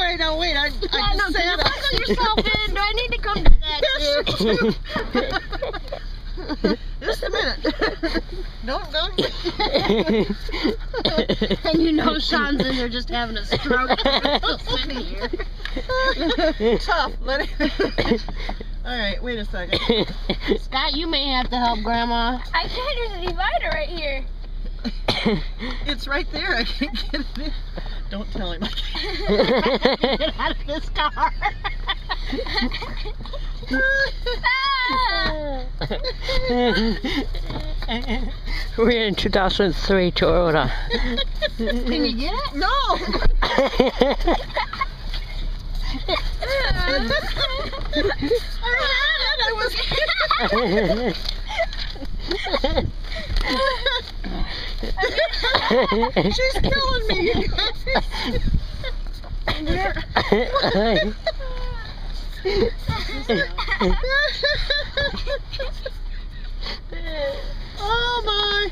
sorry. Now wait. I just said Buckle yourself in. Do I need to come to that too? Just a minute. Don't. And you know Sean's in there just having a stroke. Still sitting here. Tough. Let it. All right. Wait a second. Scott, you may have to help Grandma. I can't. There's a divider right here. It's right there. I can't get it in. Don't tell him. Get out of this car. We're in 2003 Toyota. Can you get it? No. I had it. I was. She's killing me, you guys. Oh my!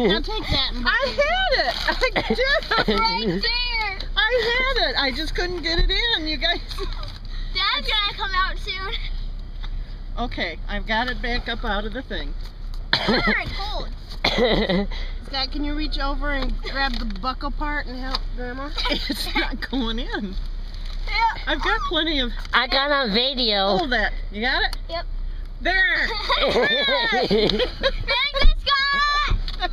Now take that. I had it. I did. Right there. I had it. I just couldn't get it in, you guys. Dad's gonna come out soon. Okay, I've got it back up out of the thing. Very cold. Scott, can you reach over and grab the buckle part and help Grandma? It's not going in. Yeah. I've got plenty of. I got on video. Hold that. You got it? Yep. There. Thank you, Scott.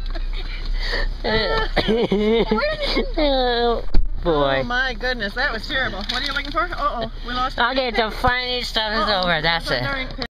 Oh, boy. Oh my goodness, that was terrible. What are you looking for? Uh oh, we lost. Okay, the funny stuff is over. That's it. Darn.